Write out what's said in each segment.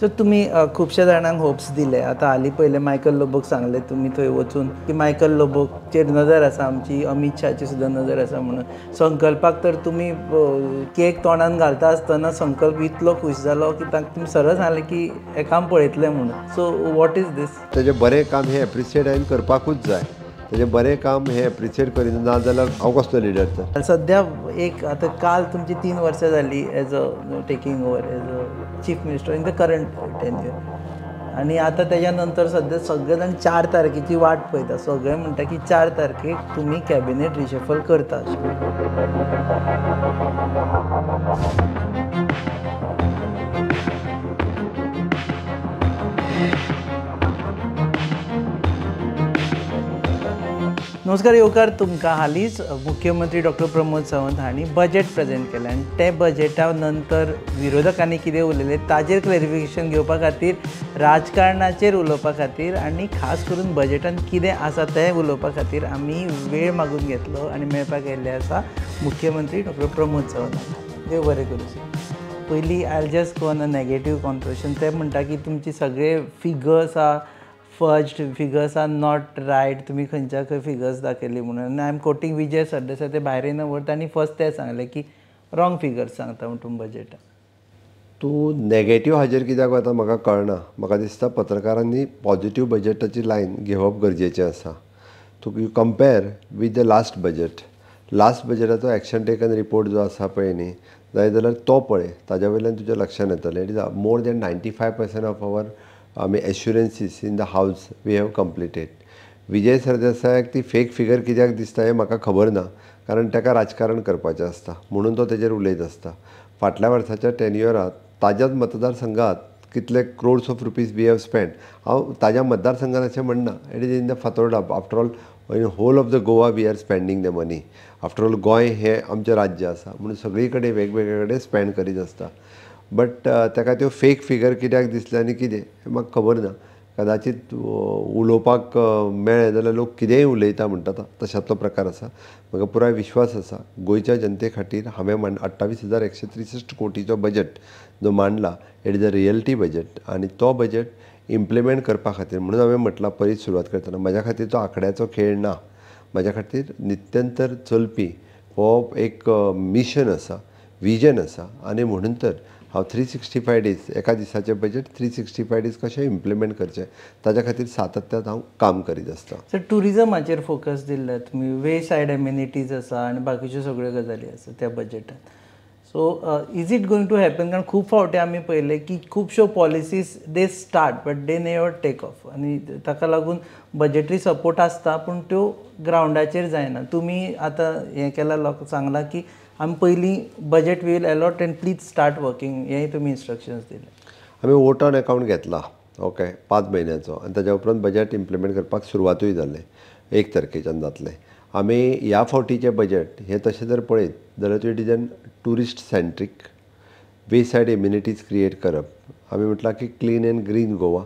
So तुम्ही खूपशा जाणांक hopes दिले. आता हालीं पयले मायकल लोबोक सांगले तुमी थंय वचून की मायकल लोबोकचेर नजर आसा आमची, अमित शाहची सुद्दां नजर आसा म्हणून. संकल्पाक तर तुमी केक तोंडान घालता आसतना संकल्प इतलो खूश जालो की ताका तुमी सरळ सांगलें की हें काम पळयतलें म्हणून. सो वॉट इज दीस? तेजें बरें काम हें एप्रिशिएट हांवें करपाकूच जाय. तेजें बरें काम हें एप्रिशिएट करिना ना जाल्यार हांव कसलो लिडर तर. सद्या एक आतां काल तुमची 3 वर्सां जालीं as a taking over as a chief minister in the current tenure. आनी आतां तेज्या नंतर सद्या सगळे जाण 4 तारखेची वाट पळयता. सगळे म्हणटा की 4 तारखेक तुमी कॅबिनेट रिशफल करता. नमस्कार येवकार तुमकां. हालींच मुख्यमंत्री डॉक्टर प्रमोद सावंत हांणी बजेट प्रेजेंट केलें आनी ते बजेटा नंतर विरोधकांनी कितें उलयलें ताजेर क्लॅरिफिकेशन घेवपा खातीर, राजकारणाचेर उलोवपा खातीर आनी खास करून बजेटान कितें आसा तें उलोवपा खातीर आमी वेळ मागून घेतलो आनी मेळपाक येयल्ले आसा मुख्यमंत्री डॉक्टर प्रमोद सावंत. देव बरें करूं. पयलीं I just go on a negative contribution. ते म्हणटा की तुमचे सगळे figures are fudged, figures are not right, तुमी खंयच्या खंय फिगर्स दाखयली म्हणून. I am quoting Vijay Sardesai ते भायर येना व्हरता आनी फर्स्ट ते सांगले की रॉंग फिगर्स सांगता म्हणून बजेटान. तूं नेगेटीव हाजेर कित्याक वता म्हाका कळना. म्हाका दिसता पत्रकारांनी पॉझिटीव बजेटाची लायन घेवप गरजेचें आसा. तूं you compare with the last budget. Last बजेटाचो एक्शन टेकन रिपोर्ट जो आसा पळय न्ही, जाल्यार तो पळय. ताज्या वयल्यान तुज्या लक्षांत येतलें it is more than 95% of our आमी assurances in the house we have completed. Vijay सरदेसायाक ती फेक फिगर कित्याक दिसता हें म्हाका खबर ना, कारण ताका राजकारण करपाचें आसता म्हणून तो तेजेर उलयत आसता. फाटल्या वर्साच्या टेन्युअरांत ताज्याच मतदारसंघात कितले crores of rupees we have spend. हांव ताज्या मतदारसंघात अशें म्हणना, it is in the Fatorda. After all in whole of the Goa we are spending the money. After all Goem हें आमचें राज्य आसा म्हणून सगळी कडेन वेगवेगळे कडेन स्पेंड करीत आसता. बट ताका त्यो फेक फिगर कित्याक दिसल्या आनी कितें हें म्हाका खबर ना. कदाचित उलोवपाक मेळ्ळें जाल्यार लोक कितेंय उलयता म्हणटा तशातलो प्रकार आसा. म्हाका पुराय विश्वास आसा गोंयच्या जनते खातीर हांवें 28,163 कोटीचो बजेट जो मांडला it is a reality budget. आनी तो बजेट इम्प्लिमेंट करपा खातीर म्हणून हांवें म्हटलां पयलींच सुरवात करतना म्हाज्या खातीर तो आंकड्याचो खेळ ना. म्हाज्या खातीर नित्यंतर चलपी हो एक मिशन आसा, विजन आसा. आनी म्हणून तर हांव 365 डेज एका दिसाचें बजेट 365 डेज कशें इम्प्लिमेंट करचें ताच्या खातीर सातत्यान हांव काम करीत आसता. सर टुरिजमाचेर फोकस दिल्ले तुमी. वे सायड एम्युनिटीज आसा आनी बाकीच्यो सगळ्यो गजाली आसा त्या बजेटान. So is it going to happen? कारण खूब फावटी आमी पळयलें की खुबश्यो policies they start but they never take off. आनी ताका लागून बजेटरी सपोर्ट आसता पूण त्यो ग्रावंडाचेर जायना. तुमी आतां हें केलां लोक सांगलां की आमी पयलीं budget will allot and please start working. हेंय तुमी इन्स्ट्रक्शन्स दिले. आमी वोट ऑन अकावंट घेतला ओके 5 म्हयन्याचो आनी ताच्या उपरांत बजेट इम्प्लिमेंट करपाक सुरवातूय जाल्लें 1 तारखेच्यान जातलें. आमी ह्या फावटीचें बजेट हें तशें जर पळयत जाल्यार it is an tourist centric. Wayside amenities create करप. आमी म्हटलां की क्लीन एंड ग्रीन गोवा.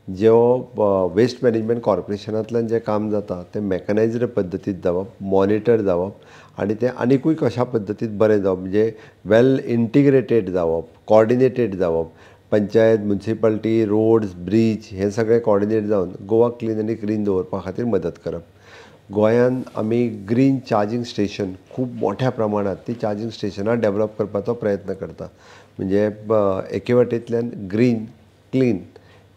जो वेस्ट मॅनेजमेंट कॉर्पोरेशनांतल्यान जें काम जाता तें मॅकनायज्ड पद्दतीत जावप, मॉनिटर जावप आनी तें आनिकूय कशा पद्दतीत बरें जावप म्हणजे वेल इंटिग्रेटेड जावप, कॉर्डिनेटेड जावप. पंचायत, म्युनिसिपालिटी, रोड्स, ब्रीज हें सगळें कॉर्डिनेट जावन गोवा क्लीन आनी ग्रीन दवरपा खातीर मदत करप. गोंयांत आमी ग्रीन चार्जींग स्टेशन खूब मोठ्या प्रमाणांत ती चार्जींग स्टेशनां डेवलप करपाचो प्रयत्न करता. म्हणजे एके वटेंतल्यान ग्रीन, क्लीन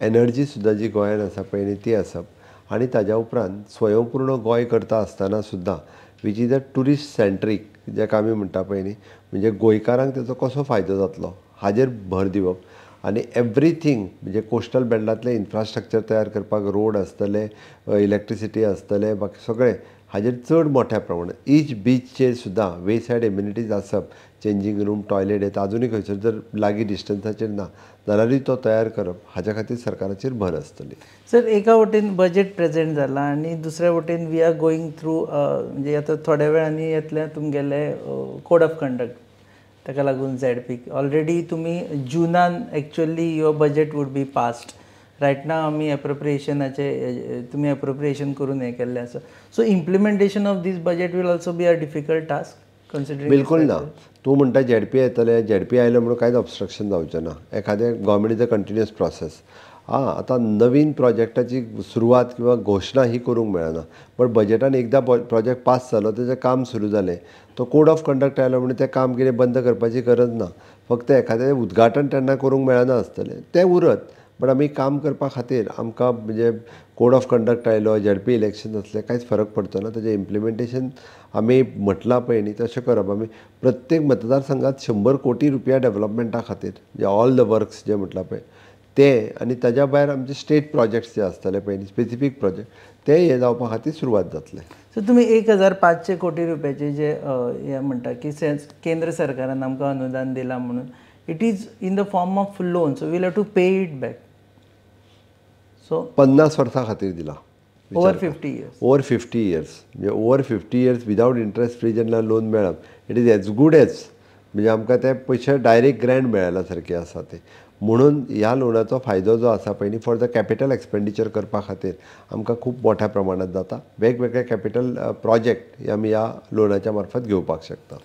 एनर्जी सुद्दां जी गोंयांत आसा पळय न्ही ती आसप आनी ताज्या उपरांत स्वयंपूर्ण गोंय करता आसतना सुद्दां वीच इज अ टुरिस्ट सेंट्रीक जेका आमी म्हणटा पळय न्ही म्हणजे गोंयकारांक ताचो कसो फायदो जातलो हाजेर भर दिवप. आनी एवरीथींग म्हणजे कोस्टल बेल्टांतले इन्फ्रास्ट्रक्चर तयार करपाक रोड आसतले, इलेक्ट्रिसिटी आसतले, बाकी सगळें हाजेर चड मोठ्या प्रमाणांत ईच बीचचेर सुद्दां वे सायड एम्युनिटीज आसप. चेंजींग रूम, टॉयलेट येता अजुनूय खंयसर जर लागीं डिस्टन्साचेर ना जाल्यारूय तो तयार करप हाच्या खातीर सरकाराचेर भर आसतली. सर एका वटेन बजेट प्रेजेंट जाला आनी दुसऱ्या वटेन वी आर गोईंग थ्रू म्हणजे आतां थोड्या वेळांनी येतलें तुमगेले कोड ऑफ कंडक्ट. ताका लागून झॅडपी ऑलरेडी तुमी जुनान actually your budget would be passed. Right now आमी एप्रोप्रिएशनाचे तुमी एप्रोप्रिएशन करून हें केल्लें आसा. So implementation of this budget will also be a difficult task. Considering बिलकुल ना. तूं म्हणटा झेडपी येतले, झेडपी आयले म्हणून कांयच ऑब्स्ट्रक्शन जावचें ना. एखादें government is a continuous process. आतां नवीन प्रोजेक्टाची सुरवात किंवा घोशणा ही करूंक मेळना, पण बजेटान एकदां प्रोजेक्ट पास जालो, तेजें काम सुरू जालें, तो कोड ऑफ कंडक्ट आयलो म्हणून तें काम कितें बंद करपाची गरज ना. फक्त एखादें उद्घाटन तेन्ना करूंक मेळना आसतलें, तें उरत. पण आमी काम करपा खातीर आमकां म्हणजे कोड ऑफ कंडक्ट आयलो, झेडपी इलेक्शन असलें कांयच फरक पडचो ना. तेजें इम्प्लिमेंटेशन आमी म्हटलां पळय न्ही तशें करप. आमी प्रत्येक मतदारसंघात 100 कोटी रुपया डेव्हलपमेंटा खातीर जे ऑल द वर्क्स जे म्हटलां पळय ते, आनी ताज्या भायर आमचे स्टेट प्रोजेक्ट्स जे आसतले पळय न्ही, स्पेसिफीक प्रोजेक्ट, ते हे जावपा खातीर सुरवात जातले. सो तुमी 1500 कोटी रुपयाचे जे हे म्हणटा की केंद्र सरकारान आमकां अनुदान दिलां म्हणून, it is in the form of loan, so will have to pay it back. So 50 वर्सां खातीर दिला. Over 50 years. ओवर 50 years म्हणजे over 50 years without interest free जेन्ना लोन मेळप, it is as good as म्हणजे आमकां ते पयशे डायरेक्ट ग्रँड मेळ्ळ्या सारके आसा ते. म्हणून ह्या लोनाचो फायदो जो आसा पळय न्ही, फॉर द कॅपिटल एक्सपेंडिचर करपा खातीर आमकां खूब मोठ्या प्रमाणांत जाता. वेगवेगळे कॅपिटल प्रोजेक्ट आमी ह्या लोनाच्या मार्फत घेवपाक शकता.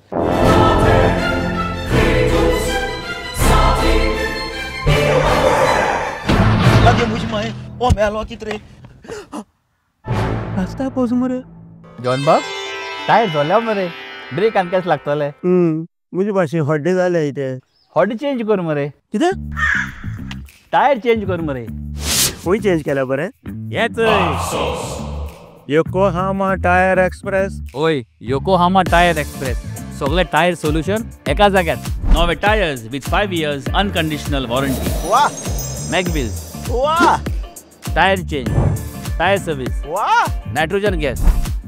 रास्ता पावस मरे जॉन बाब टायर झाल्या मरे, ब्रेक आनी केस लागतले. म्हजे भाशेन हड्डे जाले इथे. हॉडी चेंज कर मरे, कितें टायर चेंज कर मरे. खंय चेंज केल्या बरें? हेच योकोहामा टायर एक्सप्रेस. ओय, योकोहामा टायर एक्सप्रेस, सगळे टायर सोल्युशन एका जाग्यात. नवे tyres with 5 years unconditional warranty. वाह मॅगविल्स, वाह टायर चेंज, टायर सर्विस, वाह. Nitrogen gas,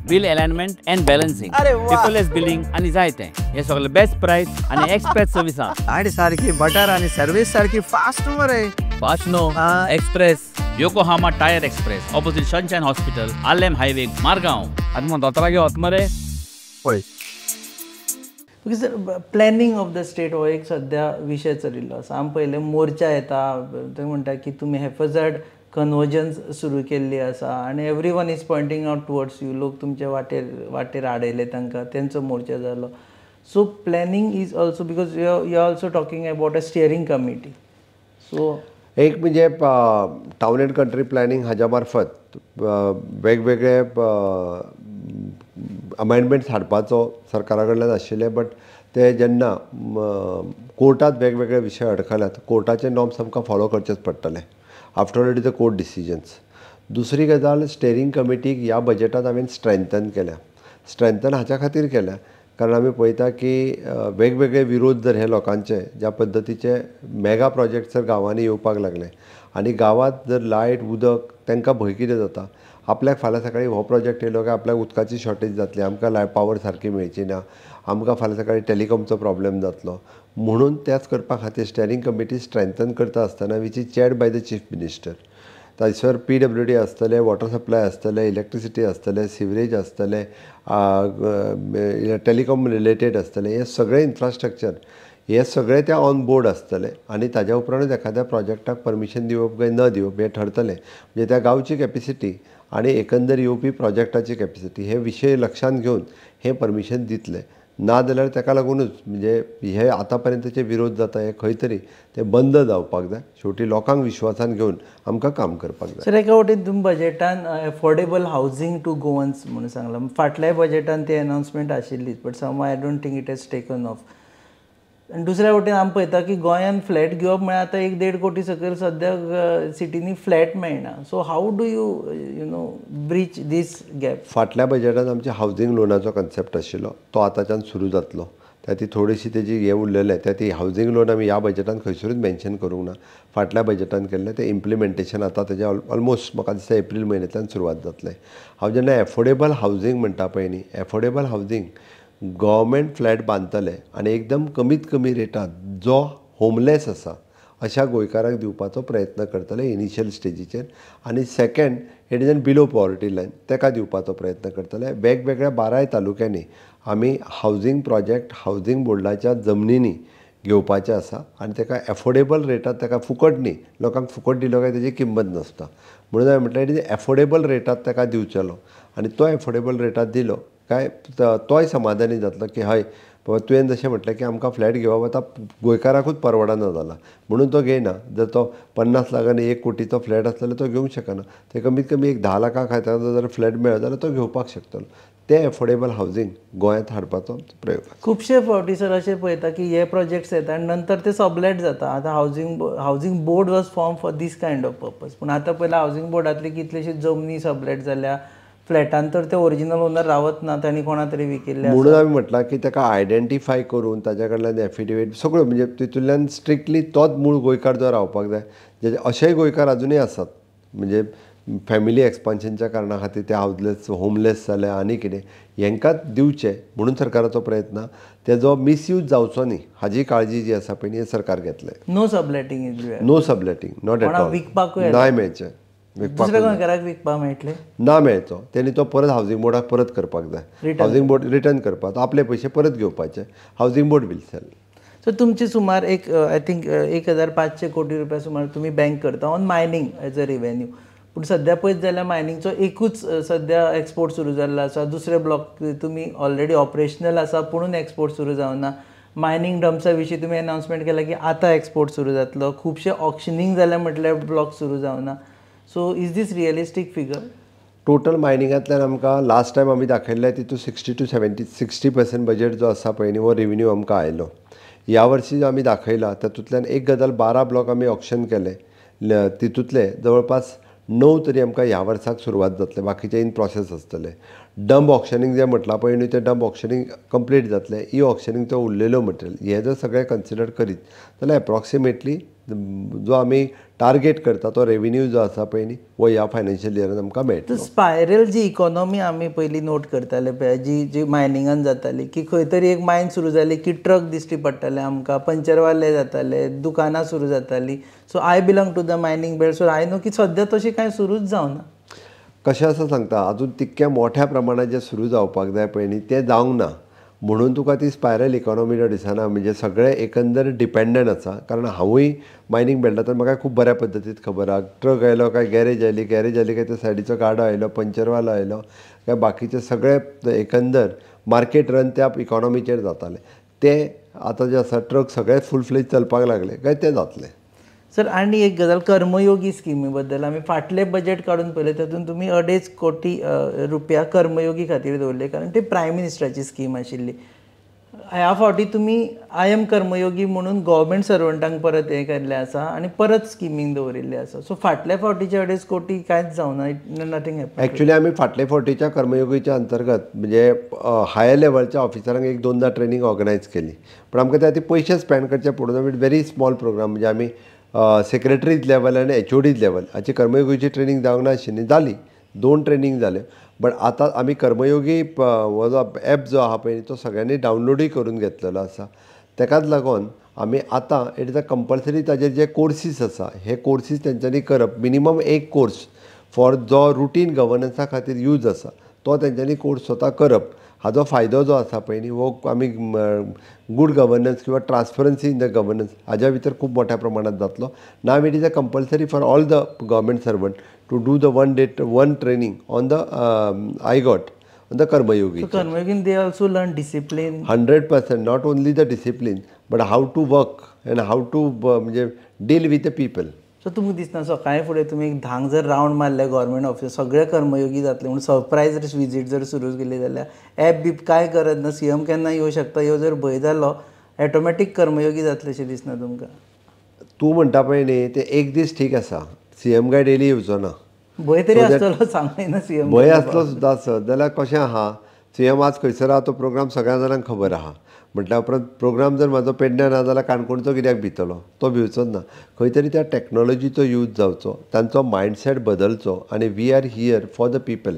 wheel alignment and balancing, अरे वा. पेपरलेस बिलिंग आनी जायते. हे सगळे बेस्ट प्राइस आनी एक्सप्रेस सर्विसां. गाडी सारखी बटर आणि सर्विस सारखी फास्ट मरे. Fast no, express. Yokohama tyre express, opposite Sunshine hospital, Alem highway, Margao. आनी मग दोतरा घेवत मरे. पळय sir, planning of the state हो एक सध्या विशय चलिल्लो आसा. आमी पयले मोर्चा येता, ते म्हणटा की तुमी हेफाजत कन्वर्जन्स सुरू केल्ली आसा आनी everyone is pointing out towards you. लोक तुमचे वाटेर आडयले तांकां, तेंचो मोर्चा जालो. So planning is also, because you are also talking about a steering committee. So एक म्हणजे टावन अँड कंट्री प्लॅनिंग हाज्या मार्फत वेगवेगळे अमेंडमेंट्स हाडपाचो सरकारा कडल्यान आशिल्ले, बट ते जेन्ना कोर्टात वेगवेगळे विशय अडखल्यात, कोर्टाचे नॉर्म्स आमकां फॉलो करचेच पडटले. After all it is the court decisions. दुसरी गजाल, स्टेरींग कमिटीक ह्या बजेटांत हांवें स्ट्रेंथन केल्या. स्ट्रेंथन हाच्या खातीर केल्या कारण आमी पळयता की वेगवेगळे विरोध जर हे लोकांचे ज्या पद्दतीचे मेगा प्रोजेक्ट जर गांवांनी येवपाक लागले आनी गांवांत जर लायट उदक तांकां भंय कितें जाता, आपल्याक फाल्यां सकाळीं हो प्रोजेक्ट येयलो काय आपल्याक उदकाची शॉर्टेज जातली, आमकां पावर सारकी मेळची ना, आमकां फाल्यां सकाळीं टॅलिकॉमचो प्रॉब्लेम जातलो. म्हणून त्याच करपा खातीर स्टेरींग कमिटी स्ट्रेंथन करता आसतना which is chaired by the chief minister. ताचेर PWD आसतले, वॉटर सप्लाय आसतले, इलेक्ट्रिसिटी आसतले, सिवरेज आसतले, टॅलिकॉम रिलेटेड आसतले, हे सगळे इन्फ्रास्ट्रक्चर हे सगळे त्या ऑन बोर्ड आसतले आनी ताज्या उपरांत एखाद्या प्रोजेक्टाक परमिशन दिवप काय न दिवप हे ठरतलें. म्हणजे त्या गांवची कॅपिसिटी आनी एकंदर येवपी प्रोजेक्टाची कॅपिसिटी हे विशय लक्षांत घेवन हे परमिशन दितले. ना जाल्यार ताका लागूनच म्हणजे हे आतां पर्यंतचे विरोध जाता हे खंय तरी ते बंद जावपाक जाय. शेवटी लोकांक विश्वासान घेवन आमकां काम करपाक जाय. सर, एका वटेन तुमी बजेटान एफोर्डेबल हावजींग टू गोवन्स म्हणून सांगलां. फाटल्या बजेटान ती अनाउन्समेंट आशिल्लीच, but some I don't think it has taken off. आनी दुसऱ्या वटेन आमी पळयता की गोंयान फ्लॅट घेवप म्हळ्यार आतां 1-1.5 कोटी सकयल सद्या सिटींनी फ्लॅट मेळना. So how do you know breach this gap? फाटल्या बजेटान आमच्या हावजींग लोनाचो कन्सेप्ट आशिल्लो, तो आतांच्यान सुरू जातलो. ती थोडीशी तेजी हे उरलेले ती हावजींग लोन आमी ह्या बजेटान खंयसरूच मेन्शन करूंक ना. फाटल्या बजेटान केल्लें तें इम्प्लिमेंटेशन आतां तेजें ऑलमोस्ट म्हाका दिसता एप्रील म्हयन्यांतल्यान सुरवात जातलें. हांव जेन्ना एफोर्डेबल हावजींग म्हणटा पळय न्ही, एफोर्डेबल हावजींग गव्हर्मेंट फ्लॅट बांदतले आनी एकदम कमीत कमी रेटान जो होमलेस आसा अशा गोंयकारांक दिवपाचो प्रयत्न करतले इनिशियल स्टेजीचेर. आनी second, it is an below poverty line, ताका दिवपाचो प्रयत्न करतले. वेगवेगळ्या 12 तालुक्यांनी आमी हावजींग प्रोजेक्ट हावजींग बोर्डाच्या जमनींनी घेवपाचें आसा आनी ताका एफोर्डेबल रेटात, ताका फुकट न्ही, लोकांक फुकट दिलो काय तेजी किंमत नासता. म्हणून हांवें म्हटलें इट इज एफोर्डेबल रेटात ताका दिवचेलो आनी तो एफोर्डेबल रेटात दिलो काय तोय समाधानी जातलो की हय बाबा तुवें जशें म्हटलें की आमकां फ्लॅट घेवप आतां गोंयकाराकूच परवडना जाला म्हणून तो घेयना. जर तो 50 लाख आनी 1 कोटीचो फ्लॅट आसलो जाल्यार तो घेवंक शकना. ते कमीत कमी एक 10 लाखा खात्यार जर फ्लॅट मेळ्ळो जाल्यार तो घेवपाक शकतलो. ते एफोर्डेबल हावजींग गोंयांत हाडपाचो प्रयोग. खुबशे फावटी सर अशें पळयता की हे प्रोजेक्ट्स येता आनी नंतर ते सबलेट जाता. आतां housing board was form for this kind of purpose. पूण आतां पयला हावजींग बोर्डांतली कितलेशेच जमनी सबलेट जाल्या. फ्लॅटान तर ते ओरिजिनल ओनर रावत ना, तांणी कोणा तरी विकिल्ले. म्हणून आमी म्हटलां की ताका आयडेंटिफाय करून ताच्या कडल्यान एफिडेवीट सगळ्यो म्हणजे तितूंतल्यान स्ट्रिक्टली तोच मूळ गोंयकार जो रावपाक जाय. जे अशेय गोंयकार अजुनूय आसात म्हणजे फॅमिली एक्सपान्शनच्या कारणा खातीर ते हावजलेस होमलेस जाले आनी कितें हेंकांच दिवचे म्हणून सरकाराचो प्रयत्न. तेजो मिसयूज जावचो न्ही हाजी काळजी जी आसा पळय हे सरकार घेतले. No subletting is no subletting not at all. विकपाकूय नाय मेळचें. दुसऱ्या गोंयकाराक विकपाक मेळटले ना मेळचो. तेणी तो परत हावजींग बोर्डाक परत करपाक जाय. हावजींग बोर्ड रिटर्न करपाक आपले पयशे परत घेवपाचे. Housing board will sell. So तुमची सुमार एक आय थिंक 1500 कोटी रुपया सुमार तुमी बँक करता on mining as a revenue. पूण सद्या पळयत जाल्यार मायनिंगचो एकूच सद्या एक्सपोर्ट सुरू जाल्लो आसा. दुसरे ब्लॉक तुमी ऑलरेडी ऑपरेशनल आसा पुणून एक्सपोर्ट सुरू जावना. मायनींग डम्प्सा विशीं तुमी अनावन्समेंट केला की आतां एक्सपोर्ट सुरू जातलो. खुबशे ऑक्शनिंग जाल्या म्हटल्यार ब्लॉक सुरू जावना. So is this realistic figure? Total मायनिंगांतल्यान आमकां लास्ट टायम आमी दाखयल्ले तितून 60 to 60% बजेट जो आसा पळय न्ही हो रेवेन्यू आमकां आयलो. ह्या वर्सी जो आमी दाखयला तातूंतल्यान 1,12 ब्लॉक आमी ऑक्शन केले. तितूंतले जवळपास 9 तरी आमकां ह्या वर्साक सुरवात जातले. बाकीचे इन प्रोसेस आसतले. डंप ऑक्शनींग जें म्हटलां पळय न्ही तें डंप ऑक्शनींग कंप्लीट जातलें. ई ऑक्शनींगचो उरलेलो मटेरियल हे जर सगळें कन्सिडर करीत जाल्यार एप्रॉक्सिमेटली जो आमी टार्गेट करता तो रेवेन्यू जो आसा पळय न्ही हो ह्या फायनान्शियल इयरान आमकां मेळटलो. स्पायरल जी इकॉनॉमी आमी पयलीं नोट करताले पळय जी मायनिंगान जाताली की खंय तरी एक मायन सुरू जाली की ट्रक दिश्टी पडटाले आमकां, पंचरवाले जाताले, दुकानां सुरू जातालीं. So I belong to the mining belt. So I know की सद्या तशें कांय सुरूच जावना. कशें आसा सांगता अजून तितक्या मोठ्या प्रमाणात जे सुरू जावपाक जाय पळय न्ही तें जावंक ना. म्हणून तुका ती स्पायरल इकॉनॉमी दिसना. म्हणजे सगळें एकंदर डिपेंडंट आसा. कारण हांवूय मायनींग बेल्टांतल्यान म्हाका खूब बऱ्या पद्दतीन खबर आहा. ट्रक आयलो काय गॅरेज आयली काय त्या सायडीचो गाडो आयलो, पंचरवालो आयलो काय बाकीचे सगळे एकंदर मार्केट रन त्या इकॉनॉमीचेर जाताले. ते आतां जे आसा ट्रक सगळे फूल फ्लेज चलपाक लागले काय ते जातले. सर आनी एक गजाल कर्मयोगी स्किमी बद्दल आमी फाटले बजेट काडून पळयलें तातूंत तुमी 2.5 कोटी रुपया कर्मयोगी खातीर दवरले कारण ती प्रायम मिनिस्टराची स्कीम आशिल्ली. ह्या फावटी तुमी आय एम कर्मयोगी म्हणून गव्हर्मेंट सर्वंटांक परत हें केल्लें आसा आनी परत स्किमींग दवरिल्ली आसा. सो फाटल्या फावटीचे 2.5 कोटी कांयच जावना. Nothing happen. एक्चुली आमी फाटले फावटीच्या कर्मयोगीच्या अंतर्गत म्हणजे हायर लेवलच्या ऑफिसरांक 1-2दा ट्रेनिंग ऑर्गनायज केली. पण आमकां ते खातीर पयशे स्पेंड करचे पडून आमी व्हेरी स्मॉल प्रोग्राम म्हणजे आमी सेक्रेटरीज लेवल आनी HODीज लेवल हाची कर्मयोगीची ट्रेनिंग जावंक नाशिल्ली. जाली 2 ट्रेनिंग जाले. बट आतां आमी कर्मयोगी हो जो एप जो आहा पळय तो सगळ्यांनी डावनलोडूय करून घेतलेलो आसा. तेकाच लागून आमी आतां इट इज अ कंपल्सरी ताजेर जे कोर्सीस आसा हे कोर्सीस तेंच्यांनी करप. मिनिमम एक कोर्स फॉर जो रुटीन गव्हर्नन्सा खातीर यूज आसा तो तेंच्यांनी कोर्स स्वता करप. हाजो फायदो जो आसा पळय न्ही हो आमी गूड गव्हर्नन्स किंवा ट्रान्सपरन्सी इन द गव्हर्नन्स हाज्या भितर खूब मोठ्या प्रमाणांत जातलो. Now it is a compulsory for all the government servant to do the one training on the IGOT on the Karmayogi. कर्मयोगीन they also learn discipline. 100%. Not only the discipline but how to work and how to म्हणजे deal with the people. So तुमकां दिसना सकाळी फुडें तुमी एक 10 जर round मारले गव्हर्मेंट ऑफिस सगळे कर्मयोगी जातले म्हणून सरप्रायज विजीट जर सुरू केली जाल्यार ॲप बीप कांय गरज ना. CM केन्ना येवं शकता ह्यो जर भंय जालो ऑटोमॅटीक कर्मयोगी जातले अशें दिसना तुमकां? तूं म्हणटा पळय न्ही ते एक दीस ठीक आसा. CM काय डेली येवचो ना. भंय तरी आसतलो सांगना CM. भंय आसलो सुद्दां आसत जाल्यार कशें आहा CM आज खंयसर आहा तो प्रोग्राम सगळ्या जाणांक खबर आहा. म्हटल्यार उपरांत प्रोग्राम जर म्हाजो पेडण्या ना जाल्यार काणकोणचो कित्याक भितलो तो भिवचोच ना. खंय तरी त्या टॅक्नॉलॉजीचो यूज जावचो, तांचो मायंडसेट बदलचो आनी we are here for the people.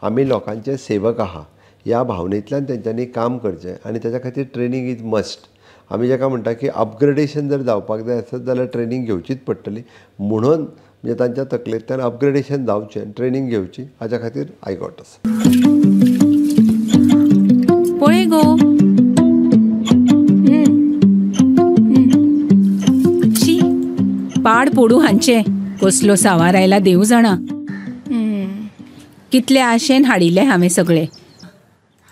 आमी लोकांचे सेवक आहा ह्या भावनेंतल्यान तेंच्यांनी काम करचें आनी तेच्या खातीर ट्रेनींग इज मस्ट. आमी जाका म्हणटा की अपग्रेडेशन जर जावपाक जाय आसत जाल्यार ट्रेनींग घेवचीच पडटली. म्हणून म्हणजे तांच्या तकलेंतल्यान अपग्रेडेशन जावचें ट्रेनींग घेवची हाच्या खातीर IGOT आसा. पळय गो पाड पडू हांचे कसलो सावार आयला देव जाणा. कितले आशेन हाडिल्ले हांवें सगळे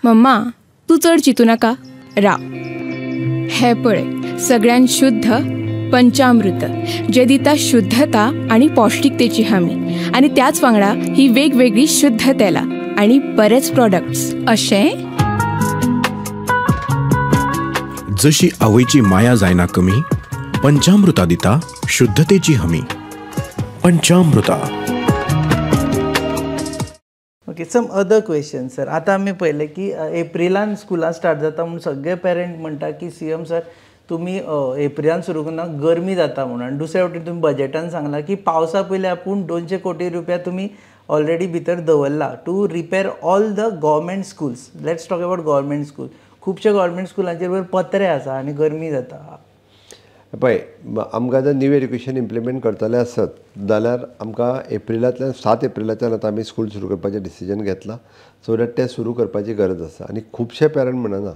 मम्मा तू चड चिंतू नाका राव हे पळय सगळ्यान शुद्ध पंचामृत जे दिता शुद्धता आणि पौष्टिकतेची हमी आणि त्याच वांगडा ही वेगवेगळी शुद्ध तेलां आणि बरेच प्रोडक्ट्स अशें जशी आवयची माया जायना कमी पंचामृता दिता शुद्धतेची हमी. पंचामृता. Okay, some other question sir. आता आम्ही पहिले की एप्रिलान स्कुलां स्टार्ट जाता म्हणून सगळे पेरंट म्हणटा की सीएम सर तुम्ही एप्रिलान सुरू करना गरमी जाता म्हणून. आणि दुसऱ्या वटेन तुम्ही बजेटान सांगला की पावसा पयलीं आपूण 200 कोटी रुपया तुम्ही ऑलरेडी भितर दवरला to repair all the government schools. Let's talk about government school. खुबशे गव्हर्मेंट स्कुलांचेर वयर पत्रे आसा आनी गरमी जाता. पळय आमकां जर न्यू एड्युकेशन इम्प्लिमेंट करतले आसत जाल्यार आमकां एप्रिलांतल्यान 7 एप्रिलाच्यान आतां आमी स्कूल सुरू करपाचें डिसिजन घेतलां सो दॅट तें सुरू करपाची गरज आसा. आनी खुबशे पेरंट म्हणना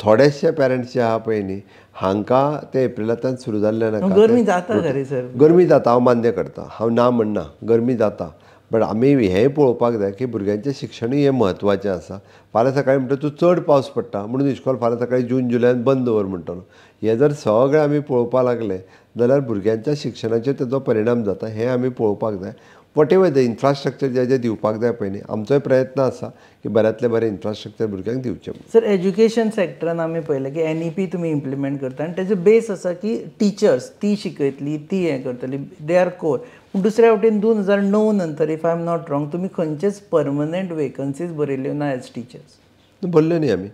थोडेशे पेरंट्स जे आहा पळय न्ही हांकां ते एप्रिलांतल्यान सुरू जाल्ले नाका. गरमी जाता खरें सर. गरमी जाता हांव मान्य करता, हांव ना म्हणना गरमी जाता. बट आमी हेंय पळोवपाक जाय की भुरग्यांचें शिक्षणूय हें म्हत्वाचें आसा. फाल्यां सकाळीं म्हणटा तूं चड पावस पडटा म्हणून इस्कॉल फाल्यां सकाळीं जून जुलयान बंद दवर म्हणटलो. हें जर सगळें आमी पळोवपाक लागले जाल्यार भुरग्यांच्या शिक्षणाचेर तेजो परिणाम जाता हें आमी पळोवपाक जाय. वॉट एवर द इन्फ्रास्ट्रक्चर जे दिवपाक जाय पळय न्ही आमचोय प्रयत्न आसा की बऱ्यांतले बरें इन्फ्रास्ट्रक्चर भुरग्यांक दिवचें. सर एज्युकेशन सेक्टरान आमी पळयलें की NEP तुमी इम्प्लिमेंट करता आनी तेजो बेस आसा की टिचर्स ती शिकयतली ती हें करतली दे आर कोर. पूण दुसऱ्या वटेन 2009 नंतर if I am not wrong तुमी खंयचेच परमनंट वेकन्सीज बरयल्ल्यो ना एज टीचर्स. बोल्ल्यो न्ही आमी.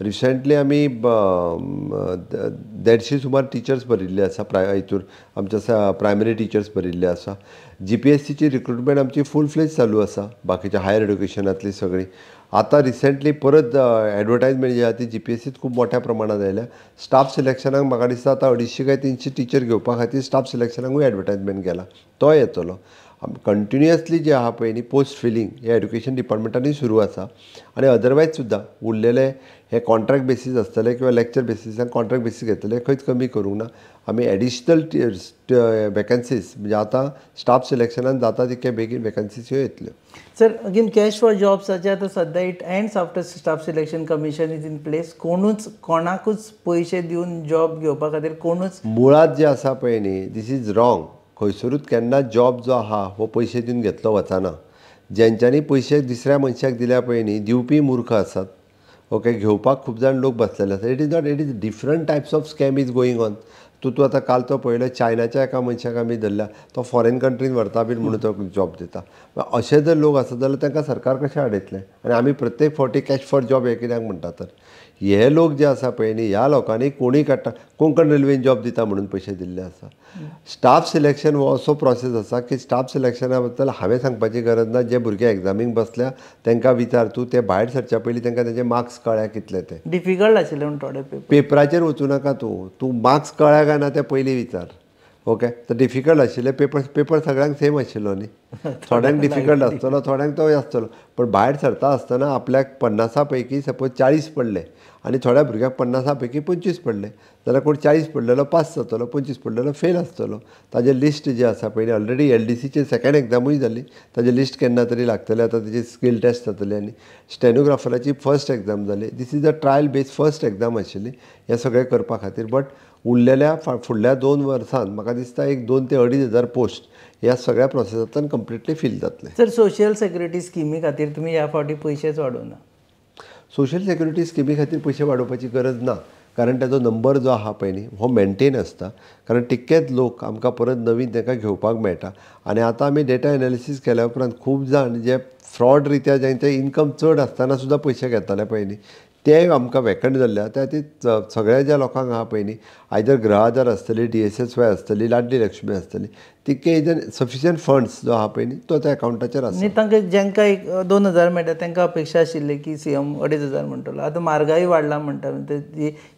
रिसंटली आमी 150 सुमार टिचर्स भरिल्ले आसा हितूर आमच्या प्रायमरी टिचर्स भरिल्ले आसा. GPSCची रिक्रुटमेंट आमची फूल फ्लेज चालू आसा बाकीच्या हायर एड्युकेशनांतली सगळी. आतां रिसंटली परत एडवर्टायजमेंट जी आहा ती GPSCत खूब मोठ्या प्रमाणात आयल्या. स्टाफ सिलेक्शनाक म्हाका दिसता आतां 250 काय 300 टिचर घेवपा खातीर स्टाफ सिलेक्शनाकूय एडवर्टायजमेंट केला तो येतलो. कंटिन्युअसली जे आहा पळय न्ही पोस्ट फिलींग हे एड्युकेशन डिपार्टमेंटानूय सुरू आसा. आनी अदरवायज सुद्दां उरलेले हे कॉन्ट्रॅक्ट बेसीस आसतले किंवा लेक्चर बेसिसान कॉन्ट्रॅक्ट बेसीस घेतले खंयच कमी करूंक ना. आमी एडिशनल वेकन्सीज म्हणजे आतां स्टाफ सिलेक्शनान जाता तितके बेगीन वेकन्सीज ह्यो येतल्यो. सर अगेन कॅश फॉर जॉब्साचे आतां सद्या it ends after staff selection commission is in place. कोणाकूच पयशे दिवन जॉब घेवपा खातीर कोणूच मुळात जे आसा पळय न्ही दीस इज रॉंग. खंयसरूच केन्ना जॉब जो आहा हो पयशे दिवन घेतलो वचना. जेंच्यांनी पयशे दुसऱ्या मनशाक दिल्या पळय न्ही दिवपी मूर्ख आसात. ओके, घेवपाक खूब जाण लोक बसलेले आसात. It is different types of scam is going on. तूं आतां काल तो पळयलो चायनाच्या एका मनशाक आमी धरल्या तो फॉरेन कंट्रीन व्हरता बीन म्हणून तो जॉब दिता. अशे जर लोक आसत जाल्यार तांकां सरकार कशें आडयतलें. आनी आमी प्रत्येक फावटी कॅश फॉर जॉब हे कित्याक म्हणटा तर हे लोक जे आसा पळय न्ही ह्या लोकांनी कोणीय काडटा कोंकण रेल्वेन जॉब दिता म्हणून पयशे दिल्ले आसा. स्टाफ सिलेक्शन हो असो प्रोसेस आसा की स्टाफ सिलेक्शना बद्दल हांवें सांगपाची गरज ना. जे भुरगे एग्जामीक बसल्या तांकां विचार तूं ते भायर सरच्या पयलीं तांकां तेजे मार्क्स कळ्या कितले ते. डिफिकल्ट आशिल्ले म्हण थोडे पेपराचेर वचूं नाका तूं मार्क्स कळ्या काय ना ते पयलीं विचार. ओके, तर डिफिकल्ट आशिल्ले पेपर सगळ्यांक सेम आशिल्लो न्ही. थोड्यांक डिफिकल्ट आसतलो थोड्यांक तो आसतलो. पण भायर सरता आसतना आपल्याक 50 पैकी सपोज 40 पडले आनी थोड्या भुरग्यांक 50 पैकी 25 पडले जाल्यार कोण 40 पडलेलो पास जातलो 25 पडलेलो फेल आसतलो. ताजें लिस्ट जे आसा पयलीं ऑलरेडी LDCची सेकंड एग्जामूय जाली. ताजें लिस्ट केन्ना तरी लागतलें. आतां तेजी स्कील टेस्ट जातली आनी स्टेनोग्राफराची फर्स्ट एग्जाम जाली. This is a trial based first exam आशिल्ली हें सगळें करपा खातीर. बट उरलेल्या फुडल्या 2 वर्सांत म्हाका दिसता एक 2 ते 2,500 पोस्ट ह्या सगळ्या प्रोसेसांतल्यान कंप्लिटली फील जातले. सर सोशियल सेक्युरिटी स्किमी खातीर तुमी ह्या फावटी पयशेच वाडोवना. सोशियल सेक्युरिटी स्किमी खातीर पयशे वाडोवपाची गरज ना. कारण ताजो नंबर जो आहा पळय न्ही हो मेंटेन आसता. कारण तितकेच लोक आमकां परत नवीन तांकां घेवपाक मेळटा. आनी आतां आमी डेटा एनालिसीस केल्या उपरांत खूब जाण जे फ्रॉड रित्या जांचे इनकम चड आसतना सुद्दां पयशे घेताले पळय न्ही ते आमकां वॅकंट जाल्ले. त्या खातीर सगळ्या ज्या लोकांक आहा पळय न्ही आयदर गृह आदार आसतली DSSY आसतली लाडली लक्ष्मी आसतली तितके सफिशियंट फंड्स जो आहा पळय न्ही तो त्या अकावंटाचेर आसा. न्ही तांकां जेंकां एक 2,000 मेळटा तांकां अपेक्षा आशिल्ली की CM 2,500 म्हणटलो. आतां म्हारगाय वाडला म्हणटा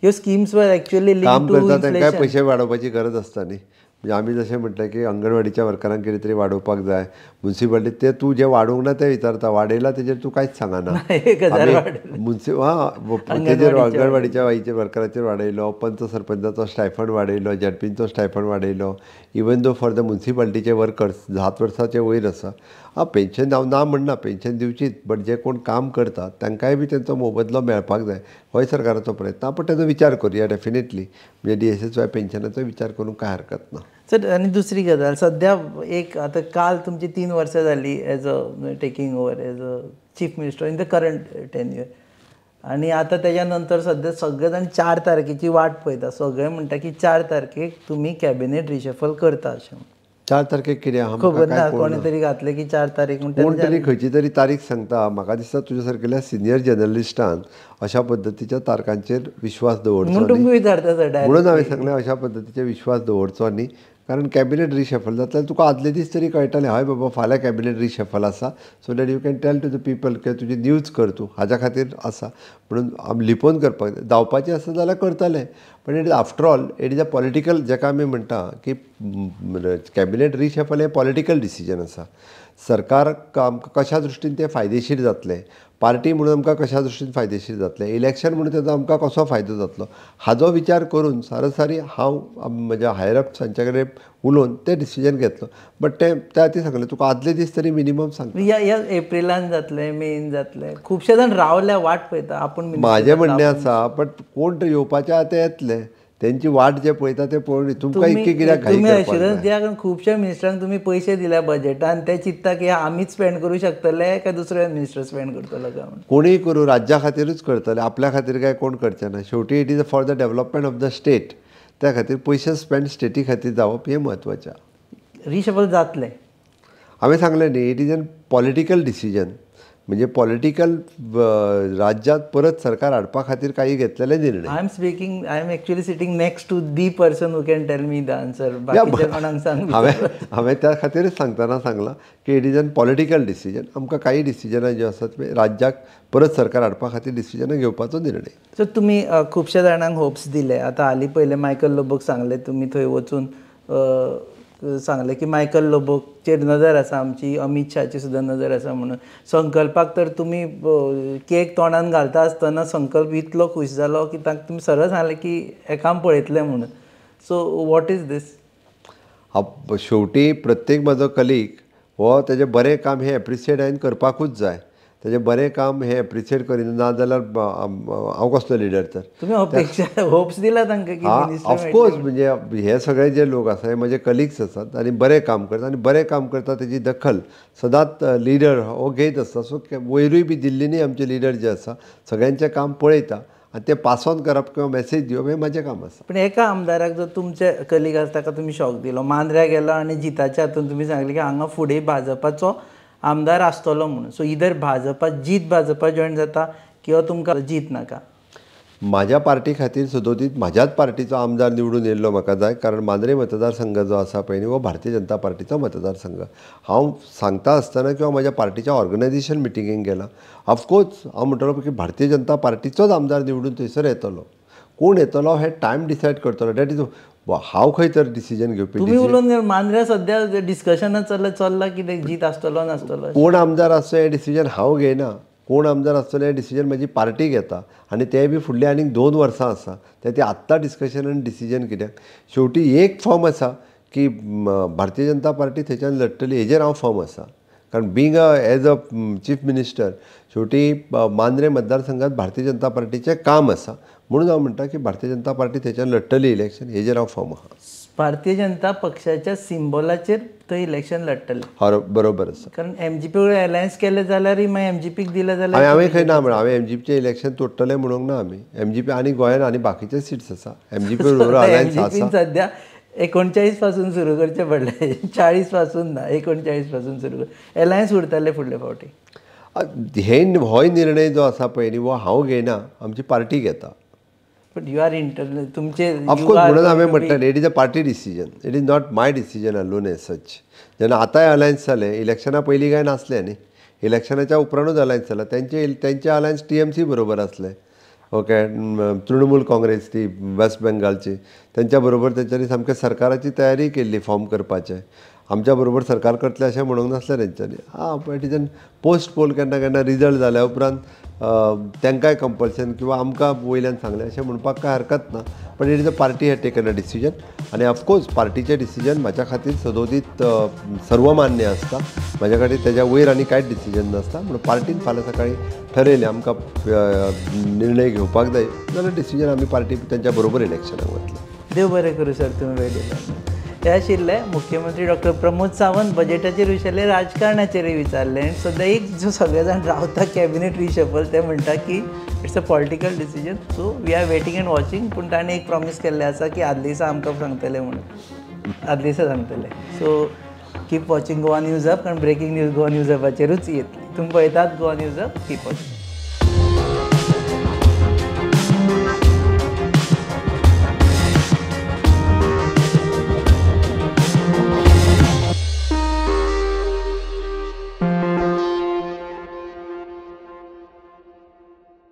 ह्यो स्किम्स वर एक्चुअली काम करता तांकां पयशे वाडोवपाची गरज आसता न्ही. म्हणजे आमी जशें म्हटलें की अंगणवाडीच्या वर्करांक कितें तरी वाडोवपाक जाय, म्युन्सिपालिटी ते तूं जें वाडोवंक ना तें विचारता, वाडयला तेजेर तूं कांयच सांगना. 1000 वाडयले. तेजेर अंगणवाडीच्या बाईचेर वर्कराचेर वाडयलो, पंच सरपंचाचो स्टायफंड वाडयलो, झॅडपींचो स्टायफंड वाडयलो, इवन दो फॉर द म्युन्सिपालिटीचे वर्कर्स 10 वर्सांचे वयर आसा. पेन्शन हांव ना म्हणना, पेन्शन दिवचीच, बट जे कोण काम करतात तांकांय बी तेंचो मोबदलो मेळपाक जाय, होय सरकाराचो प्रयत्न. पण तेजो विचार करुया डेफिनेटली, म्हणजे DSSY पेन्शनाचो विचार करूंक काय हरकत ना. सर आनी दुसरी गजाल, सद्या एक आतां काल तुमची 3 वर्सां जाली as a taking over as a chief minister in the current tenure, आनी आतां तेज्या नंतर सद्या सगळे जाण 4 तारखेची वाट पळयता. सगळे म्हणटा की 4 तारखेक तुमी कॅबिनेट रिशफल करता अशें. 4 तारखेक कितें खबर ना, कोणी तरी घातलें की 4 तारीख म्हणटा. कोण तरी खंयची तरी तारीख सांगता. म्हाका दिसता तुज्या सारकेल्या सिनियर जर्नलिस्टान अशा पद्दतीच्या तारखांचेर विश्वास दवरचो म्हणून तुमकां विचारता सर डायरेक्ट. म्हणून हांवें सांगलें अशा पद्दतीचे विश्वास दवरचो न्ही, कारण कॅबिनेट रिशफल जातल्यार तुका आदले दीस तरी कळटलें, हय बाबा फाल्यां कॅबिनेट रिशफल आसा, so that you can tell to the people की तुजी न्यूज कर तूं, हाज्या खातीर आसा. म्हणून आमी लिपोवन करपाक जावपाचें आसा जाल्यार करतले. पण it is after all it is a political, जेका आमी म्हणटा की कॅबिनेट रिशफल हें पॉलिटिकल डिसिजन आसा. सरकार आमकां कशा दृश्टीन तें फायदेशीर जातलें, पार्टी म्हणून आमकां कशा दृश्टीन फायदेशीर जातलें, इलेक्शन म्हणून तेजो आमकां कसो फायदो जातलो, हाजो विचार करून सारसारी हांव म्हज्या हायर अप्सांच्या कडेन उलोवन तें डिसिजन घेतलो. बट तें त्या खातीर सांगलें तुका आदले दीस तरी मिनिमम सांगता. ह्या एप्रिलान जातलें, मेन जातलें, खुबशे जाण रावल्या वाट पळयता. आपूण म्हाजें म्हणणें आसा, बट कोण येवपाचे आहा ते येतले, तेंची वाट जे पळयता ते पळोवन तुमकां इतके कित्याक घाई तुमी करपाक एश्युरन्स जाय? दिया, कारण खुबशा मिनिस्टरांक तुमी पयशे दिल्या बजेटान, ते चिंतता की आमीच स्पेंड करूं शकतले काय दुसरे मिनिस्टर स्पेंड करतलो काय म्हणून. कोणीय करूं, राज्या खातीरूच करतले, आपल्या खातीर काय कोण करचे ना. शेवटी it is for the development of the state. त्या खातीर पयशे स्पेंड स्टेटी खातीर जावप हें म्हत्वाचें. रिशफल जातलें. हांवें सांगलें न्ही, it is an political decision, म्हणजे पॉलिटिकल राज्यांत परत सरकार हाडपा खातीर काही घेतलेले निर्णय. I am actually sitting next to the person who can tell me the answer. बाकीचे कोणाक सांग. हांवें त्या खातीरच सांगतना सांगलां की it is an political decision. आमकां काही डिसिजनां ज्यो आसात राज्याक परत सरकार हाडपा खातीर डिसिजनां घेवपाचो निर्णय. सो तुमी खुबश्या जाणांक होप्स दिले. आतां हालीं पयलें मायकल लोबोक सांगलें तुमी थंय वचून सांगलें की मायकल लोबोकचेर नजर आसा आमची, अमित शाहची सुद्दां नजर आसा म्हणून. संकल्पाक तर तुमी केक तोंडान घालता आसतना संकल्प इतलो खूश जालो की ताका तुमी सरळ सांगलें की हें काम पळयतलें म्हणून. सो वॉट इज दीस? शेवटी प्रत्येक म्हजो कलीग हो तेजें बरें काम हें एप्रिशिएट हांवें करपाकूच जाय. तेजें बरें काम हें एप्रिशिएट करिना ना जाल्यार हांव कसलो लिडर तर. तुमी अपेक्षा होप्स दिला तांकां की ऑफकोर्स, म्हणजे हे सगळे जे लोक आसा हे म्हजे कलिग्स आसात आनी बरें काम करता, आनी बरें काम करता तेजी दखल सदांच लिडर हो घेयत आसता. सो वयरूय बी दिल्लीनी आमचे लिडर जे आसा सगळ्यांचें काम पळयता आनी तें पास ऑन करप किंवा मॅसेज दिवप हें म्हजें काम आसा. पण एका आमदाराक जो तुमचे कलीग आसा ताका तुमी शॉक दिलो. मांद्र्या गेलो आनी जिताच्या हातून तुमी सांगलें की हांगा फुडें भाजपाचो आमदार आसतलो म्हणून. सो इधर भाजपा भाजपा जॉयन जाता किंवा तुमकां जीत नाका. म्हाज्या पार्टी खातीर सदोदीत म्हाज्याच पार्टीचो आमदार निवडून येयल्लो म्हाका जाय, कारण मांद्रे मतदारसंघ जो आसा पळय न्ही हो भारतीय जनता पार्टीचो मतदारसंघ. हांव सांगता आसतना किंवा म्हाज्या पार्टीच्या ऑर्गनायझेशन मिटिंगेक गेलां, ऑफकोर्स हांव म्हणटलो की भारतीय जनता पार्टीचोच आमदार निवडून थंयसर येतलो. कोण येतलो हे टायम डिसायड करतलो. डॅट इज हांव खंय तर डिसिजन घेवपी. तुमी उलोवन मांद्र्या सद्या डिस्कशनां चल्ला कितें जीत आसतलो नासतलो. कोण आमदार आसचो हें डिसिजन हांव घेयना. कोण आमदार आसतलो हें डिसिजन म्हजी पार्टी घेता, आनी तेंय बी फुडली आनीक 2 वर्सां आसा. तें आत्तां डिस्कशन आनी डिसिजन कित्याक. शेवटी एक फॉर्म आसा की भारतीय जनता पार्टी थंयच्यान लडटली, हेजेर हांव फॉर्म आसा. कारण being as a chief minister शेवटी मांद्रे मतदारसंघात भारतीय जनता पार्टीचें काम आसा, म्हणून हांव म्हणटा की भारतीय जनता पार्टी थंयच्यान लडटली इलेक्शन, हेजेर हांव फॉर्म आहा. भारतीय जनता पक्षाच्या सिंबॉलाचेर थंय इलेक्शन लडटलें. बरोबर आसा. कारण MGP कडेन अलायन्स केलें जाल्यार मागीर MGPक दिलें जाल्यार हांवें खंय ना म्हणून हांवें MGPचें इलेक्शन तोडटलें म्हणूंक ना. आमी MGP आनी गोंयांत आनी बाकीचे सीट्स आसा. MGP बरोबर अलायन्स आसा. सद्या 39 पासून सुरू करचें पडलें. 40 पासून ना, 39 पासून सुरू कर. अलायन्स उरतले फुडले फावटी. होय निर्णय जो आसा पळय न्ही हो हांव घेयना, आमची पार्टी घेता. बट यू आर इंटरनल तुमचे. ऑफकोर्स म्हणून हांवें म्हटलें it is a party decision. It is not my decision alone as such. जेन्ना आतांय अलायन्स जालें, इलेक्शना पयलीं काय नासलें न्ही, इलेक्शनाच्या उपरांतूच अलायन्स जाला. तेंचे अलायन्स TMC बरोबर आसलें. ओके तृणमूल काँग्रेस ती वेस्ट बेंगालची तेंच्या बरोबर तेंच्यांनी सामकें सरकाराची तयारी केल्ली फॉर्म करपाचें. आमच्या बरोबर सरकार करतले अशें म्हणूंक नासलें तेंच्यांनी. पॉलिटिशन पोस्ट पोल केन्ना केन्ना रिजल्ट जाल्या उपरांत तांकांय कंपल्शन किंवा आमकां वयल्यान सांगलें अशें म्हणपाक कांय हरकत ना. पण it is a party had taken a decision आनी ऑफकोर्स पार्टीचें डिसिजन म्हाज्या खातीर सदोदीत सर्वमान्य आसता. म्हाज्या खातीर तेज्या वयर आनी कांयच डिसिजन नासता. म्हणून पार्टीन फाल्यां सकाळीं ठरयलें आमकां निर्णय घेवपाक जाय जाल्यार डिसिजन आमी पार्टी तेंच्या बरोबर इलेक्शनाक वतले. देव बरें करूं सर तुमी वेळ दिलो. हे आशिल्ले मुख्यमंत्री डॉक्टर प्रमोद सावंत बजेटाचेर विचारले, राजकारणाचेरय विचारले. आनी सद्या एक जो सगळे जाण रावता कॅबिनेट रिशफल ते म्हणटा की it's a political decision. So we are waiting and watching. पूण ताणें एक प्रॉमीस केल्लें आसा की आदले दिसा आमकां सांगतले म्हणून. आदले दिसा सांगतले. So keep watching Goa news up. कारण ब्रेकींग न्यूज गोवा न्यूज अपाचेरूच येतली. तुमी पळयतात Goa news up. Keep watching.